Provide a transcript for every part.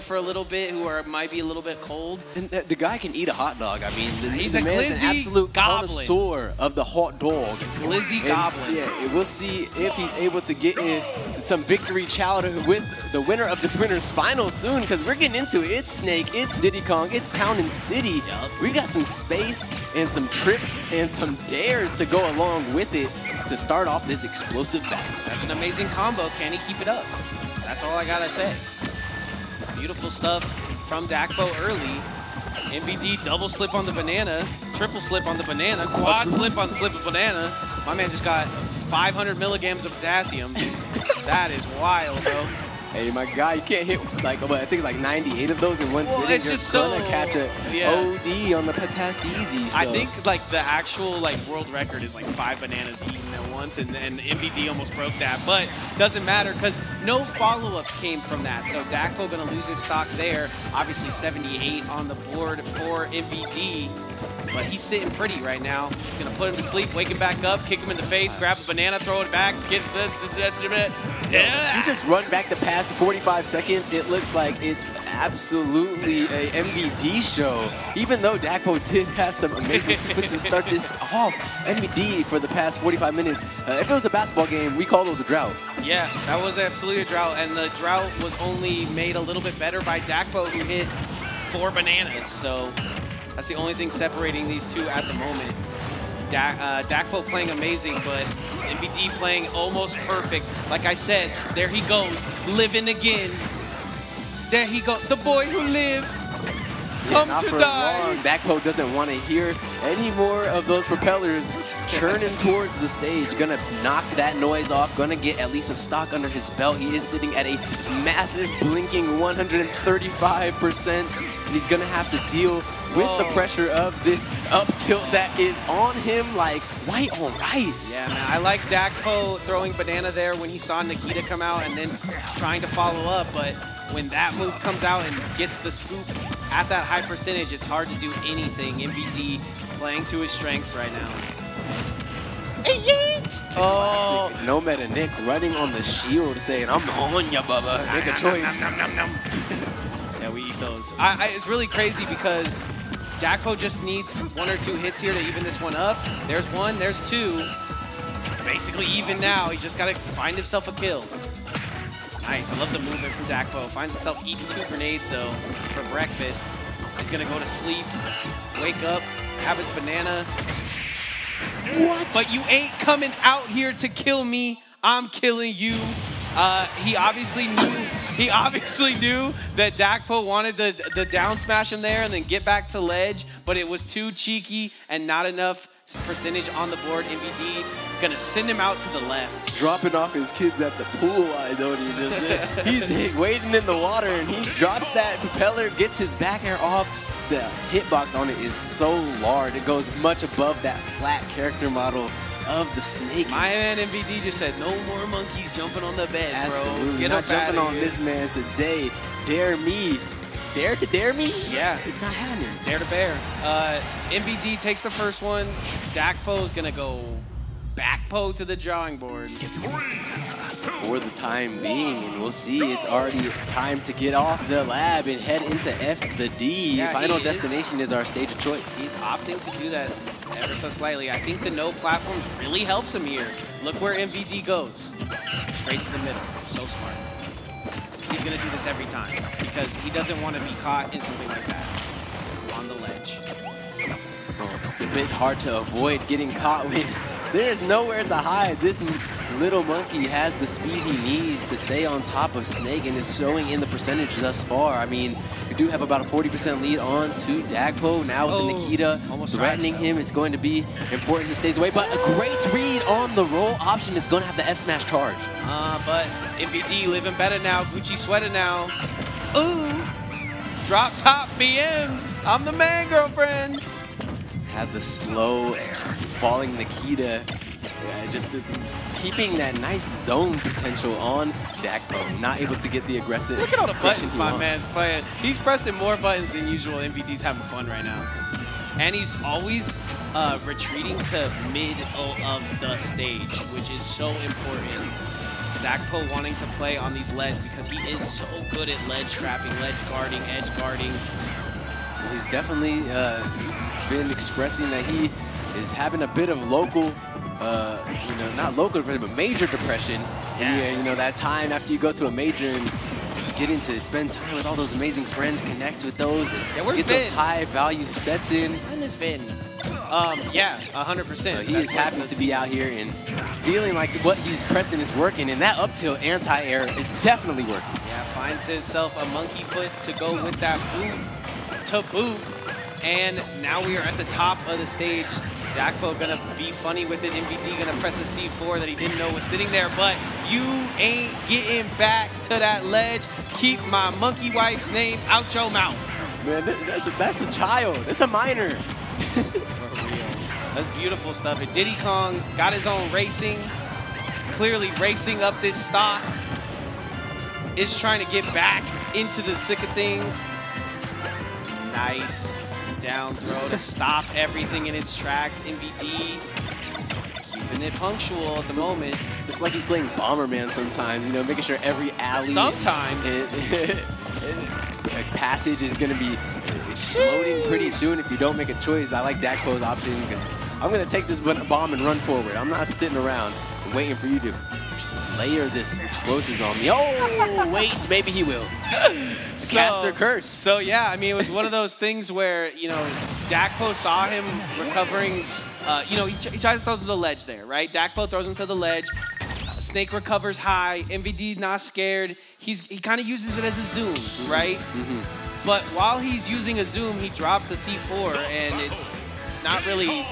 for a little bit who might be a little bit cold. And the guy can eat a hot dog. I mean, he's the a man's an absolute connoisseur of the hot dog. Glizzy goblin. Yeah, we'll see if he's able to get in some victory chowder with the winner of this winner's final soon, because we're getting into it. It's Snake, it's Diddy Kong, it's Town and City. Yep. We got some space and some trips and some dares to go along with it to start off this explosive battle. That's an amazing combo. Can he keep it up? That's all I gotta say. Beautiful stuff from DAKPO early. MVD double slip on the banana, triple slip on the banana, quad slip on the slip of banana. My man just got 500 milligrams of potassium. That is wild, bro. Hey, my guy, you can't hit like, I think it's like 98 of those in one sitting. It's just You're gonna catch a OD on the potassium. So. I think like the actual like world record is like 5 bananas eaten at once, and MVD almost broke that. But doesn't matter because no follow-ups came from that. So DAKPO gonna lose his stock there. Obviously 78 on the board for MVD. But he's sitting pretty right now. He's gonna put him to sleep, wake him back up, kick him in the face, grab a banana, throw it back, get You just run back the past 45 seconds. It looks like it's absolutely a MVD show. Even though DAKPO did have some amazing sequences to start this off, MVD for the past 45 minutes. If it was a basketball game, we call those a drought. Yeah, that was absolutely a drought, and the drought was only made a little bit better by DAKPO, who hit 4 bananas. So that's the only thing separating these two at the moment. DAKPO playing amazing, but MVD playing almost perfect. Like I said, there he goes, living again. There he goes, the boy who lived, come to die. DAKPO doesn't want to hear any more of those propellers churning towards the stage. Gonna knock that noise off, gonna get at least a stock under his belt. He is sitting at a massive blinking 135%, and he's gonna have to deal with the pressure of this up tilt that is on him like white on rice. Yeah, man, I like DAKPO throwing banana there when he saw Nikita come out and then trying to follow up, but when that move comes out and gets the scoop at that high percentage, it's hard to do anything. MVD playing to his strengths right now. Oh, Nomad and Nick running on the shield saying, I'm on ya, Bubba. Make a choice. Yeah, we eat those. It's really crazy because DAKPO just needs 1 or 2 hits here to even this one up. There's 1, there's 2. Basically even now. He's just got to find himself a kill. Nice. I love the movement from DAKPO. Finds himself eating 2 grenades, though, for breakfast. He's going to go to sleep, wake up, have his banana. What? But you ain't coming out here to kill me. I'm killing you. He obviously knew that DAKPO wanted the down smash him there and then get back to ledge, but it was too cheeky and not enough percentage on the board. MVD gonna send him out to the left. Dropping off his kids at the pool, I know he just did. He's waiting in the water and he drops that propeller, gets his back air off. The hitbox on it is so large. It goes much above that flat character model of the Snake. My man MVD just said, no more monkeys jumping on the bed, Absolutely. bro. Get not jumping on here. this man today. Dare me. Dare to dare me? Yeah. It's not happening. Dare to bear. MVD takes the first one. DAKPO is going to go backpo to the drawing board. For the time being, and we'll see, it's already time to get off the lab and head into F the D. Yeah, Final destination is our stage of choice. He's opting to do that ever so slightly. I think the no platforms really helps him here. Look where MVD goes. Straight to the middle. So smart. He's going to do this every time because he doesn't want to be caught in something like that on the ledge. Oh, it's a bit hard to avoid getting caught when there's nowhere to hide. This little monkey has the speed he needs to stay on top of Snake and is showing in the percentage thus far. I mean, we do have about a 40% lead on to DAKPO. Now with the Nikita threatening him, it's going to be important he stays away. But a great read on the roll option is going to have the F smash charge. But MVD living better now. Gucci sweater now. Ooh. Drop top BMs. I'm the man, girlfriend. Had the slow falling Nikita. Just keeping that nice zone potential on DAKPO. Not able to get the aggressive. Look at all the buttons my man's playing. He's pressing more buttons than usual. MVD's having fun right now. And he's always retreating to mid of the stage, which is so important. DAKPO wanting to play on these ledge because he is so good at ledge trapping, ledge guarding, edge guarding. Well, he's definitely been expressing that he is having a bit of local, you know, not local depression, but major depression. Yeah. You know, that time after you go to a major and just getting to spend time with all those amazing friends, connect with those, and get those high value sets in. I miss Vin. Yeah, 100%. So he is happy to be out here and feeling like what he's pressing is working, and that up tilt anti-air is definitely working. Yeah, finds himself a monkey foot to go with that boot to boot. And now we are at the top of the stage. DAKPO gonna be funny with it. MVD gonna press a C4 that he didn't know was sitting there, but you ain't getting back to that ledge. Keep my monkey wife's name out your mouth. Man, that's a child. That's a minor. For real. That's beautiful stuff. And Diddy Kong got his own racing. Clearly racing up this stock. Is trying to get back into the thick of things. Nice down throw to stop everything in its tracks. MVD keeping it punctual at the moment. It's like he's playing Bomberman sometimes, you know, making sure every alley sometimes a passage is going to be exploding pretty soon if you don't make a choice. I like DAKPO's option because I'm going to take this bomb and run forward. I'm not sitting around and waiting for you to just layer this explosives on me. Oh, wait, maybe he will. Caster curse. So yeah, I mean, it was one of those things where, you know, DAKPO saw him recovering. You know, he tries to throw to the ledge there, right? DAKPO throws him to the ledge. Snake recovers high. MVD not scared. He kind of uses it as a zoom, right? But while he's using a zoom, he drops the C4, and it's not really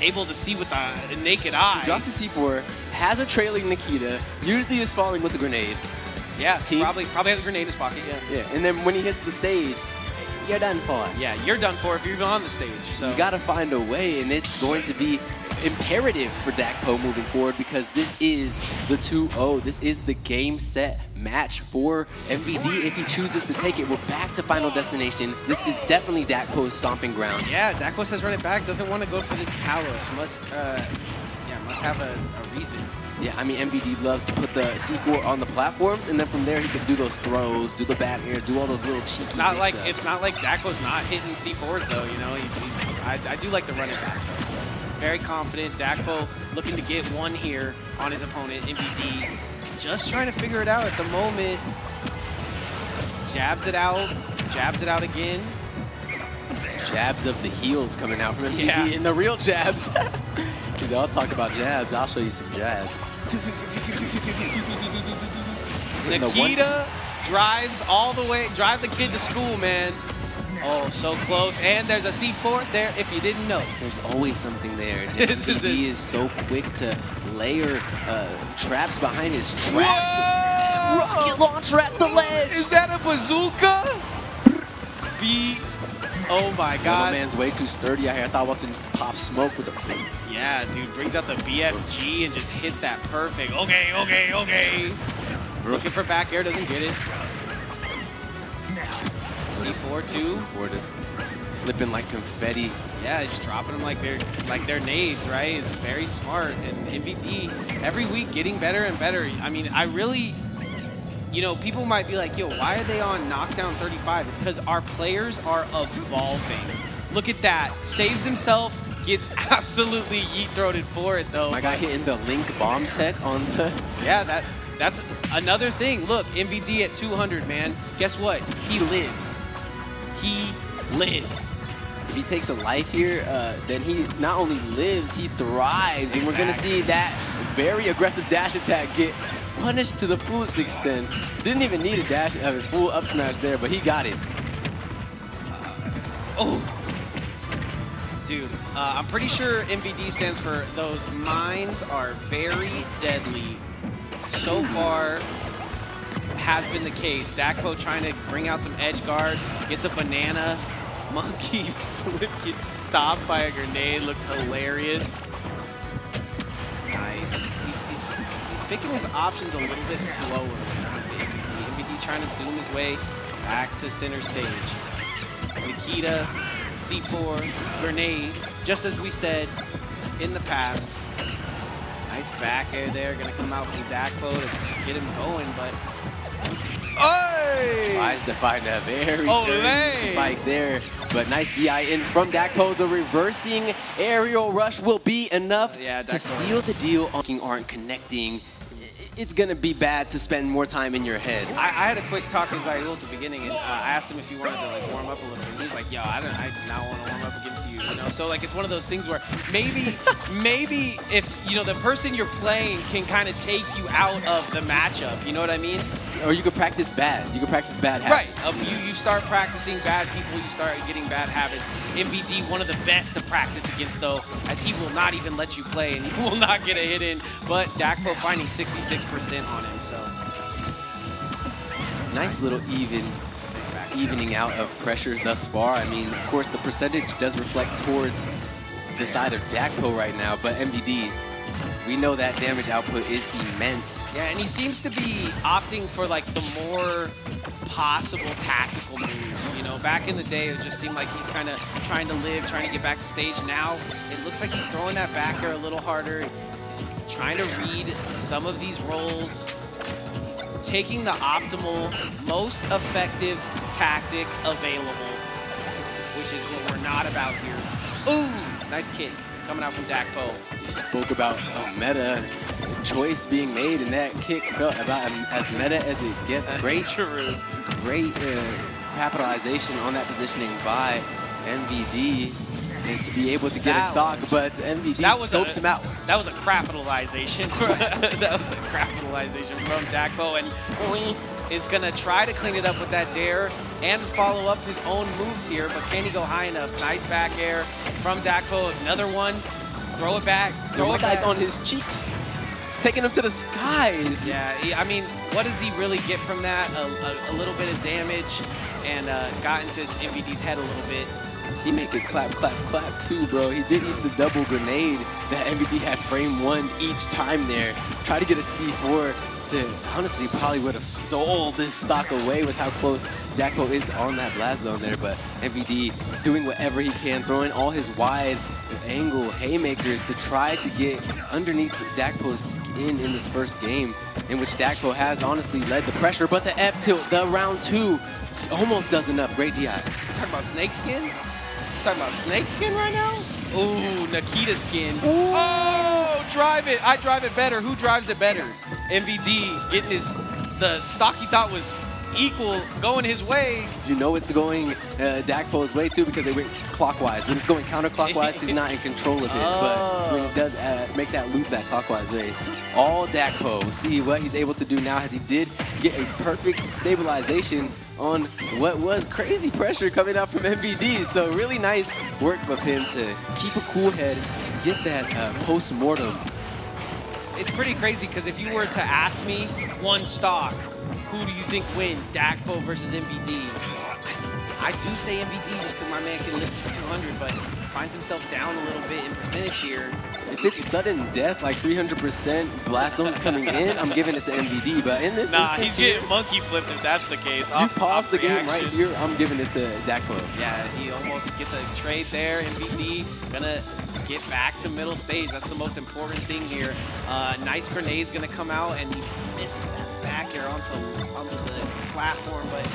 able to see with the naked eye. He drops the C4, has a trailing Nikita, usually is falling with a grenade. Yeah, probably has a grenade in his pocket, yeah. Yeah, and then when he hits the stage, you're done for. Yeah, you're done for if you're even on the stage. So you gotta find a way, and it's going to be imperative for DAKPO moving forward because this is the 2-0. This is the game set match for MVD. If he chooses to take it, we're back to Final Destination. This is definitely DAKPO's stomping ground. Yeah, DAKPO says run it back. Doesn't want to go for this Kalos. Must have a reason. Yeah, I mean, MVD loves to put the C4 on the platforms, and then from there he can do those throws, do the back air, do all those little cheesy It's not like DAKPO's not hitting C4s though, you know. I do like to run it back though. So very confident. DAKPO looking to get one here on his opponent. MVD just trying to figure it out at the moment. Jabs it out again. Jabs of the heels coming out from MVD and the real jabs. I'll talk about jabs. I'll show you some jabs. Nikita drives all the way, drive the kid to school, man. Oh, so close. And there's a C4 there if you didn't know. There's always something there. MVD is so quick to layer traps behind his traps. Whoa! Rocket launcher at the ledge. Is that a bazooka? Oh my God. My man's way too sturdy out here. I thought I was going to pop smoke with the Yeah, dude, brings out the BFG and just hits that perfect. Okay. Looking for back air, doesn't get it. C4 too. C4 just flipping like confetti. Yeah, just dropping them like they're nades, right? It's very smart. And MVD every week getting better and better. I mean, I really, you know, people might be like, yo, why are they on knockdown 35? It's because our players are evolving. Look at that. Saves himself, gets absolutely yeet-throated for it, though. My guy hitting the Link bomb tech on the... Yeah, that's another thing. Look, MVD at 200, man. Guess what? He lives. He lives. If he takes a life here, then he not only lives, he thrives. And we're going to see that very aggressive dash attack get punished to the fullest extent. Didn't even need a full up smash there, but he got it. Dude, I'm pretty sure MVD stands for those mines are very deadly. So far, has been the case. DAKPO trying to bring out some edge guard, gets a banana. Monkey flip gets stopped by a grenade, looked hilarious. Nice. He's picking his options a little bit slower when it comes to MVD. MVD trying to zoom his way back to center stage. Nikita, C4, grenade, just as we said in the past. Nice back air there, gonna come out from DAKPO to get him going, but oh! Tries to find a very good spike there, but nice DI in from DAKPO. The reversing aerial rush will be enough to seal the deal. Aren't connecting. It's gonna be bad to spend more time in your head. I had a quick talk with Zayul at the beginning, and I asked him if he wanted to like warm up a little bit. He's like, "Yo, I do not want to warm up against you," you know. So like, it's one of those things where maybe if you know the person you're playing can kind of take you out of the matchup. You know what I mean? Or you could practice bad. You could practice bad habits. Right. You start practicing bad people. You start getting bad habits. MVD, one of the best to practice against, though, as he will not even let you play, and you will not get a hit in. But DAKPO finding 66% on him, so. Nice little evening out of pressure thus far. I mean, of course, the percentage does reflect towards the side of DAKPO right now, but MVD, we know that damage output is immense. Yeah, and he seems to be opting for like the more possible tactical move. You know, back in the day, it just seemed like he's kind of trying to live, trying to get back to stage. Now, it looks like he's throwing that back air a little harder. He's trying to read some of these rolls. He's taking the optimal, most effective tactic available, which is what we're not about here. Ooh, nice kick coming out from DAKPO. You spoke about a meta choice being made, and that kick felt about as meta as it gets. Great capitalization on that positioning by MVD, and to be able to get a stock, but MVD scopes him out. That was a capitalization. That was a capitalization from DAKPO, and is going to try to clean it up with that dare and follow up his own moves here, but can he go high enough? Nice back air from DAKPO. Another one. Throw it back. Throw it back on his cheeks, taking him to the skies. Yeah, I mean, what does he really get from that? A little bit of damage, and got into MVD's head a little bit. He make it clap, clap, clap too, bro. He did eat the double grenade that MVD had frame one each time there. Try to get a C4 to, honestly, probably would have stole this stock away with how close DAKPO is on that blast zone there, but MVD doing whatever he can, throwing all his wide angle haymakers to try to get underneath DAKPO's skin in this first game, in which DAKPO has honestly led the pressure, but the F tilt, the round two, almost does enough. Great DI. You talking about snake skin? You talking about snake skin right now? Ooh, Nikita skin. Ooh. Oh, drive it. I drive it better. Who drives it better? MVD getting the stock he thought was equal going his way. You know it's going DAKPO's way too, because they went clockwise. When it's going counterclockwise, he's not in control of it. But when it does make that loop that clockwise ways, all DAKPO. We'll see what he's able to do now, as he did get a perfect stabilization on what was crazy pressure coming out from MVD. So really nice work of him to keep a cool head, get that post-mortem. It's pretty crazy, because if you were to ask me one stock, who do you think wins, DAKPO versus MVD? I do say MVD just because my man can lift to 200, but finds himself down a little bit in percentage here. If it's sudden death, like 300% blast zones coming in, I'm giving it to MVD. But in this instance, he's getting monkey flipped if that's the case. You pause the game right here, I'm giving it to DAKPO. Yeah, he almost gets a trade there. MVD gonna get back to middle stage. That's the most important thing here. Nice grenade's gonna come out, and he misses that back air onto the platform, but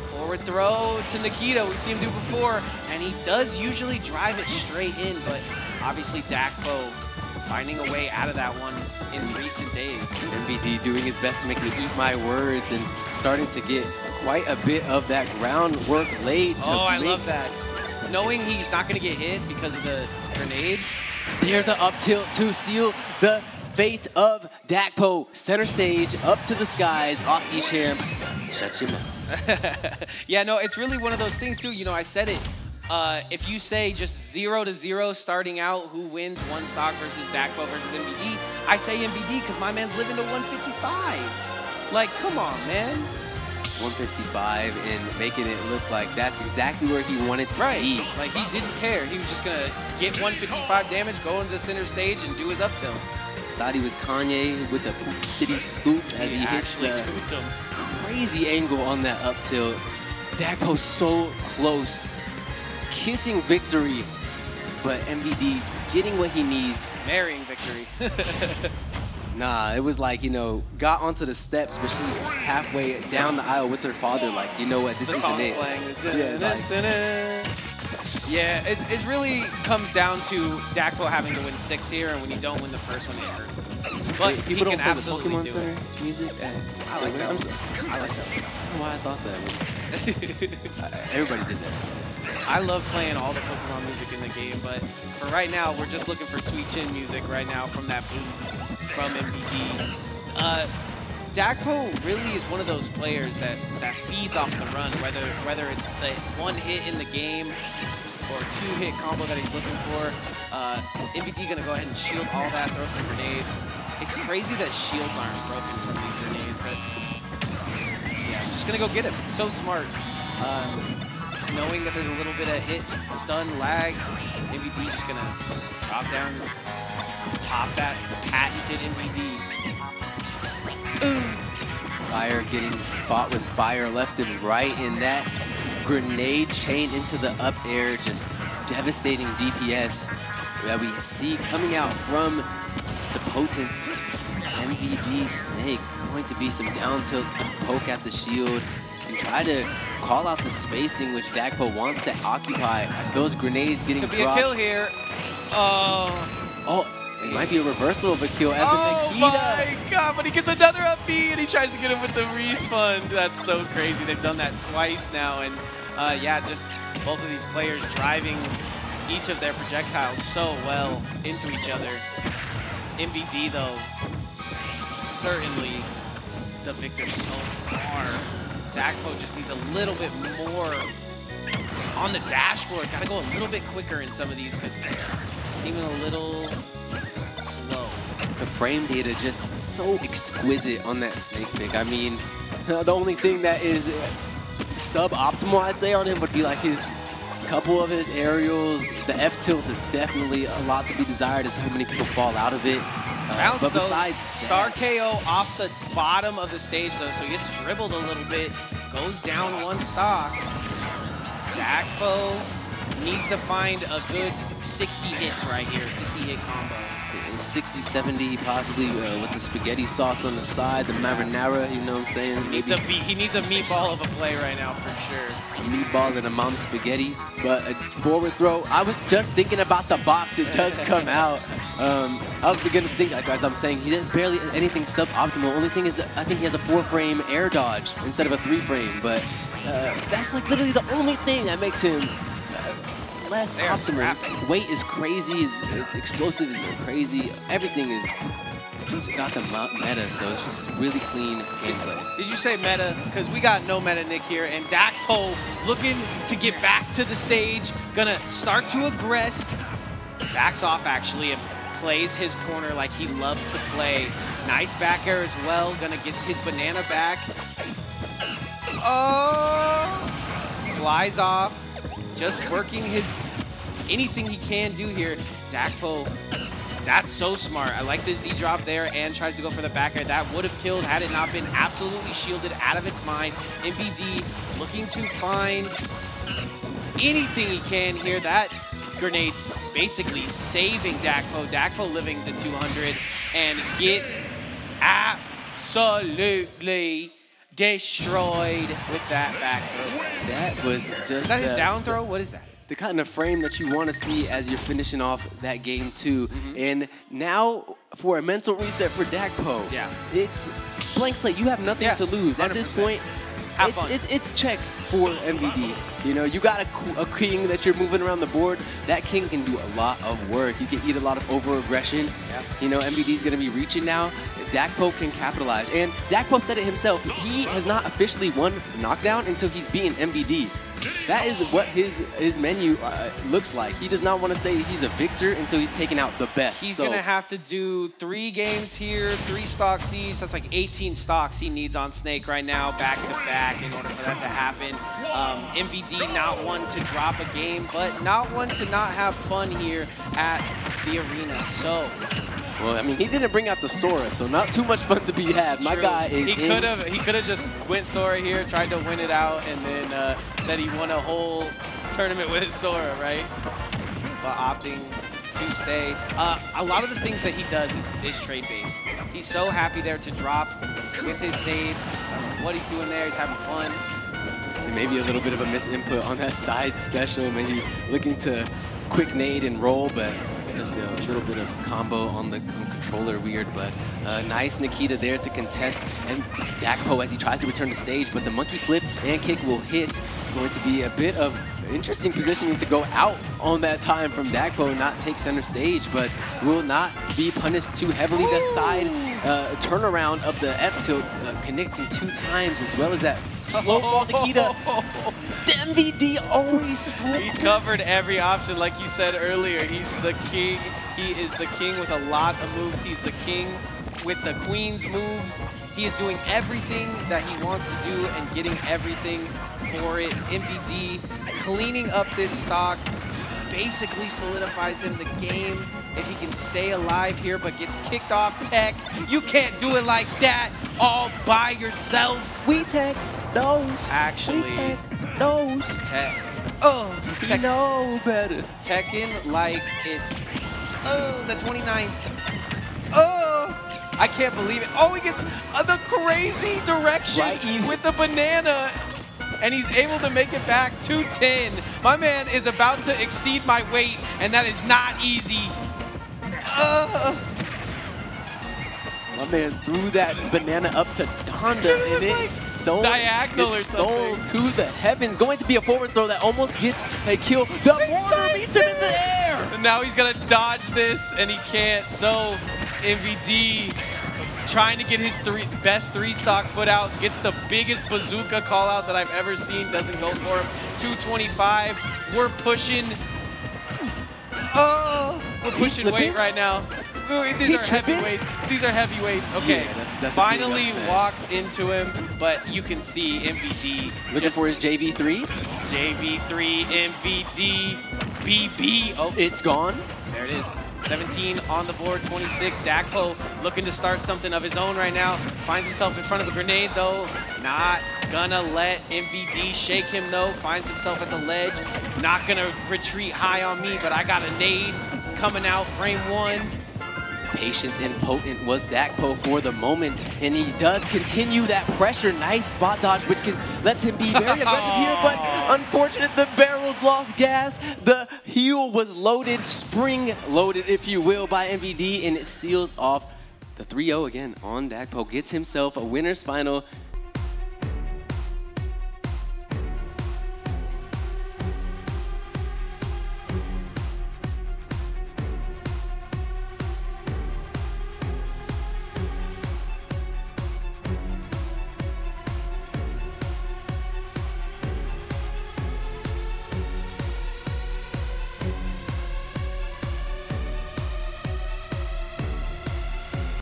forward throw to Nikita. We've seen him do before, and he does usually drive it straight in, but obviously DAKPO finding a way out of that one in recent days. MVD doing his best to make me eat my words and starting to get quite a bit of that groundwork laid. I love that. Knowing he's not going to get hit because of the grenade. There's an up tilt to seal the fate of DAKPO. Center stage, up to the skies. Aussie champ, shut your mouth. Yeah, no, it's really one of those things too. You know, I said it. If you say just 0-0 starting out, who wins one stock versus DAKPO versus MVD, I say MVD because my man's living to 155. Like, come on, man. 155 and making it look like that's exactly where he wanted to be. Like, he didn't care. He was just going to get 155 damage, go into the center stage, and do his up tilt. Thought he was Kanye with the poop scoop as he actually hit the scooped him. Crazy angle on that up tilt. DAKPO so close, kissing victory, but MVD getting what he needs. Marrying victory. Nah, it was like, you know, got onto the steps, but she's halfway down the aisle with her father, like, you know what, this isn't it. Yeah, it really comes down to DAKPO having to win 6 here, and when you don't win the first one, it hurts him. But Wait, he people can don't play absolutely the Pokemon do Center it. music? I like that one. I like that I don't know why I thought that. Everybody did that. I love playing all the Pokemon music in the game, but for right now, we're just looking for Sweet Chin music right now from that boom from MVD. DAKPO really is one of those players that feeds off the run, whether it's the 1 hit in the game or 2-hit combo that he's looking for. MVD gonna go ahead and shield all that, throw some grenades. It's crazy that shields aren't broken from these grenades. But yeah, just gonna go get him. So smart. Knowing that there's a little bit of hit, stun, lag, MVD just gonna drop down, pop that patented MVD. Fire getting fought with fire left and right, and that grenade chain into the up air, just devastating DPS that we see coming out from the potent MVD Snake. Going to be some down tilts to poke at the shield and try to call out the spacing which DAKPO wants to occupy. Those grenades getting dropped. This could be a kill here. Oh, it might be a reversal of a kill at the Nikita. Oh my god, but he gets another up B and he tries to get him with the respawn. That's so crazy. They've done that twice now. And yeah, just both of these players driving each of their projectiles so well into each other. MVD, though, certainly the victor so far. DAKPO just needs a little bit more on the dashboard. Gotta go a little bit quicker in some of these because they're seeming a little slow. The frame data just so exquisite on that snake pick. I mean, the only thing that is suboptimal, I'd say, on him would be like his couple of his aerials. The F tilt is definitely a lot to be desired as so many people fall out of it. Bounce, but though, besides star KO off the bottom of the stage, though, so he gets dribbled a little bit, goes down 1 stock. DAKPO needs to find a good 60 hits right here, 60 hit combo. 60, 70, possibly with the spaghetti sauce on the side, the marinara, you know what I'm saying? He needs a meatball of a play right now, for sure. A meatball and a mom spaghetti, but a forward throw. I was just thinking about the box. It does come out. I was gonna think, like as I'm saying, he did barely anything suboptimal. Only thing is, I think he has a 4-frame air dodge instead of a 3-frame, but that's like literally the only thing that makes him less optimal. Weight is crazy, his explosives are crazy, everything is, he's got the meta, so it's just really clean gameplay. Did you say meta? Because we got no meta Nick here, and DAKPO looking to get back to the stage, gonna start to aggress, backs off actually, and plays his corner like he loves to play. Nice back air as well, gonna get his banana back. Oh! Flies off. Just working anything he can do here. DAKPO, that's so smart. I like the Z drop there and tries to go for the back air. That would have killed had it not been absolutely shielded out of its mind. MVD looking to find anything he can here. That grenade's basically saving DAKPO. DAKPO living the 200 and gets absolutely destroyed with that back throw. That was just... Is that his down throw? What is that? The kind of frame that you want to see as you're finishing off that game too. And now for a mental reset for DAKPO. Yeah. It's blank slate. You have nothing to lose. 100%. At this point, it's check for MVD. You know, you got a king that you're moving around the board. That king can do a lot of work. You can eat a lot of over-aggression. Yeah. You know, MVD's going to be reaching now. DAKPO can capitalize. And DAKPO said it himself. He has not officially won knockdown until he's beaten MVD. That is what his menu looks like. He does not want to say he's a victor until he's taken out the best. He's going to have to do 3 games here, 3 stocks each. That's like 18 stocks he needs on Snake right now, back to back, in order for that to happen. MVD not one to drop a game, but not one to not have fun here at the arena. So... Well, I mean, he didn't bring out the Sora, so not too much fun to be had. My guy is He could have just went Sora here, tried to win it out, and then said he won a whole tournament with Sora, right? But opting to stay. A lot of the things that he does is trade-based. He's so happy there to drop with his nades. I don't know what he's doing there. He's having fun. Maybe a little bit of a misinput on that side special. Maybe looking to quick nade and roll, but just a little bit of combo on the controller weird. But nice Nikita there to contest, and DAKPO as he tries to return to stage, but the monkey flip and kick will hit. Going to be a bit of interesting positioning to go out on that time from DAKPO and not take center stage, but will not be punished too heavily. The side turnaround of the F-tilt connecting 2 times, as well as that slow fall Nikita. The MVD always He covered every option, like you said earlier. He's the king. He is the king with a lot of moves. He's the king with the queen's moves. He is doing everything that he wants to do and getting everything for it. MVD cleaning up this stock basically solidifies him the game. If he can stay alive here but gets kicked off tech, you can't do it like that all by yourself. We tech knows. Actually, we tech knows. Tech. Oh, Tech know better. Tekken like it's the 29th. Oh, I can't believe it. Oh, he gets the crazy direction with the banana, and he's able to make it back to 10. My man is about to exceed my weight, and that is not easy. My man threw that banana up to Donda, and it's so diagonal or something. Sold to the heavens. Going to be a forward throw that almost gets a kill. The mortar meets him in the air. And now he's gonna dodge this, and he can't. So MVD trying to get his best 3-stock foot out, gets the biggest bazooka call out that I've ever seen, doesn't go for him. 225. We're pushing. Oh, we're pushing weight right now. Ooh, these are heavyweights. These are heavyweights. Okay, yeah, that's finally walks into him, but you can see MVD looking for his JV3. JV3, MVD, BB. Oh, it's gone. There it is. 17 on the board, 26. DAKPO looking to start something of his own right now. Finds himself in front of the grenade though. Not gonna let MVD shake him though. Finds himself at the ledge. Not gonna retreat high on me, but I got a nade coming out, frame 1. Patient and potent was DAKPO for the moment, and he does continue that pressure. Nice spot dodge, which lets him be very aggressive here, but unfortunate, the barrels lost gas. The heel was loaded, spring loaded, if you will, by MVD, and it seals off the 3-0 again on DAKPO. Gets himself a winner's final.